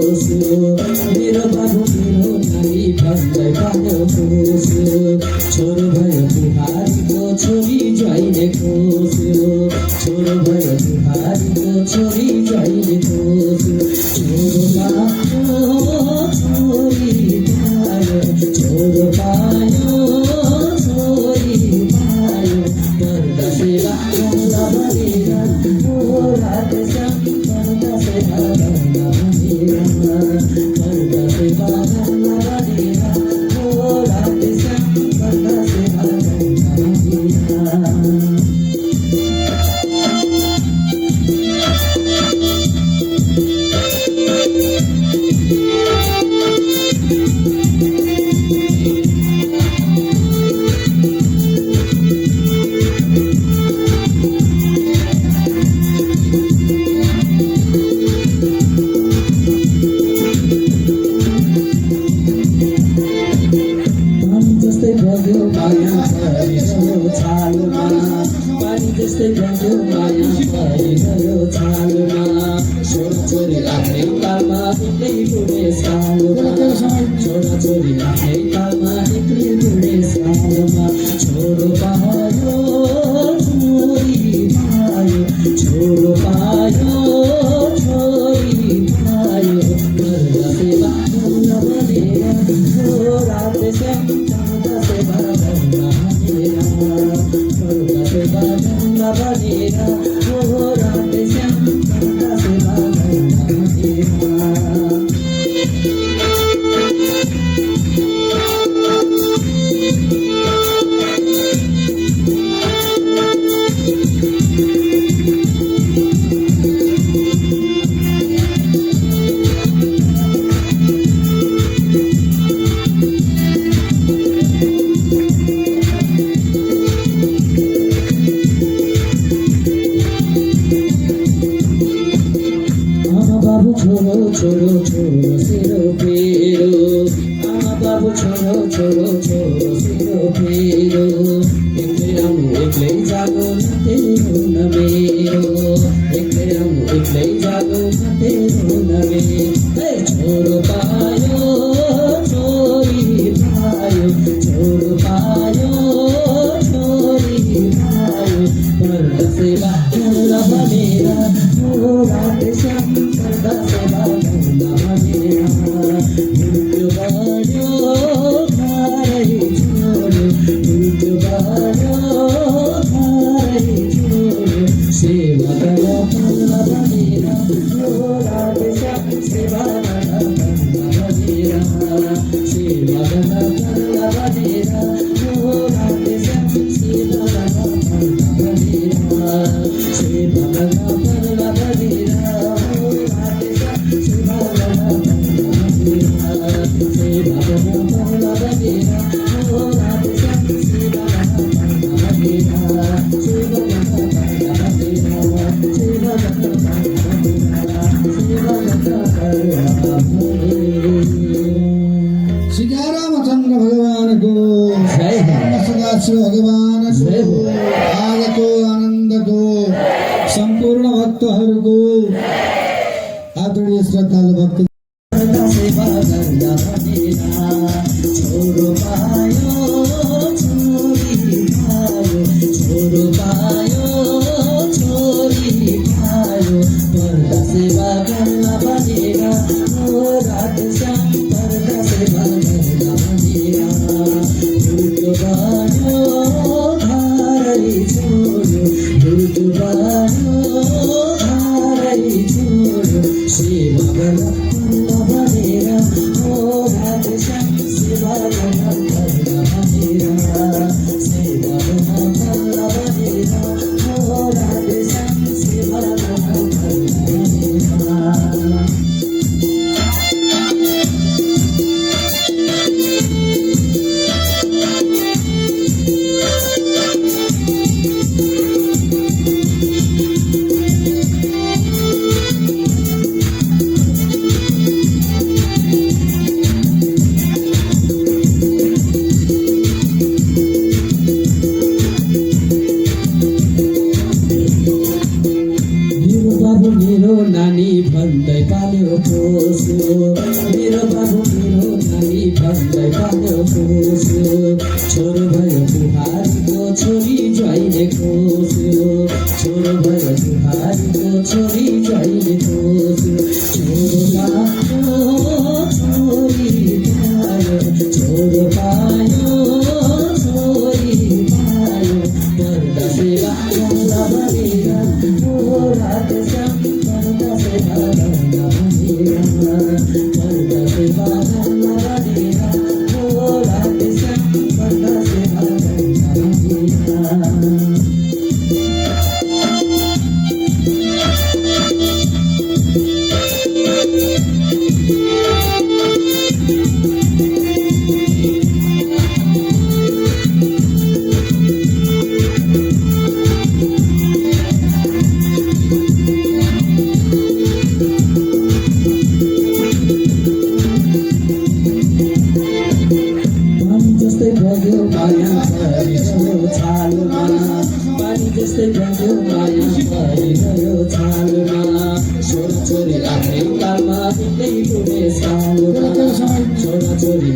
खोस्यो मेरो बाबु मेरो नानी भन्दै पाल्यो खोस्यो छोरो भयो बुहारीको छोरी ज्वाइँले खोस्यो छोरो भयो बुहारीको छोरी ज्वाइँले खोस्यो छोरो पायो छोरी पायो छोरो पायो छोरी पायो पर्दा सेवा गर्दा भनेर रात श्याम पर्दा सेवा गर्दा भनेर पर्दा सेवा गर्दा भनेर रात श्याम पर्दा सेवा गर्दा भनेर पानी जस्तै बग्यो माया परिगयो छालमा छोराछोरी आफ्नै तालमा एक्लै बुढे सालमा छोराछोरी आफ्नै तालमा एक्लै बुढे सालमा छोरो पायो छोरी पायो छोरो पायो छोरी पायो गर्दा सेवा गर्दा भनेर रात श्याम गर्दा सेवा गर्दा भनेर गर्दा सेवा गर्दा भनेर रात श्याम गर्दा सेवा गर्दा भनेर छोरो छोरो छोरो सेरो फेरो आमा बाबु छोरो छोरो छोरो सेरो फेरो एक्लै आउनु एक्लै जागो तेरो न मेरो एक्लै आउनु एक्लै जागो तेरो न मेरो छोरो पायो छोरी पायो छोरो पायो छोरी पायो पर्दा सेवा गर्दा भनेर रात श्याम गर्दा सेवा गर्दा भनेर मृत्यु बढ्यो घरै छोड्यो मृत्यु बढ्यो घरै छोड्यो सेवा गर्दा पर्दा भनेर रात श्याम सेवा गर्दा पर्दा भनेर सेवा गर्दा पर्दा भनेर रात श्याम सेवा गर्दा पर्दा भनेर सेवा गर्दा पर्दा भनेर श्रीरामचन्द्र भगवानको सदाशिव भगवानको आजको आनन्दको सम्पूर्ण भक्तहरूको आदरणीय श्रद्धालु भक्त सेवा गर्दा भनेर छोरो पायो छोरी पायो छोरो पायो छोरी पायो पर्दा सेवा गर्दा भनेर रात श्याम पर्दा सेवा गर्दा भनेर मृत्यु बढ्यो घरै छोड्यो मृत्यु बढ्यो घरै छोड्यो सेवा गर्दा भनेर रात श्याम सेवा गर्दा भनेर सेवा गर्दा भनेर मेरो बाबु मेरो नानी भन्दै पालो खोस्यो छोरो भयो बुहारीको छोरी ज्वाइँले खोस्यो छोरो भयो बुहारीको छोरी ज्वाइँले खोस्यो छोरो पायो छोरी पायो छोरो पायो छोरी पायो पर्दा सेवा गर्दा भनेर ओ रात श्याम पर्दा सेवा गर्दा भनेर पर्दा सेवा गर्दा भनेर ओ रात श्याम पर्दा सेवा गर्दा भनेर पानी जस्तै बग्यो माया परिगयो छालमा पानी जस्तै बग्यो माया परिगयो छालमा छोरा छोरी आफ्नै कालमा बित्दै डुबे सालमा छोरा छोरी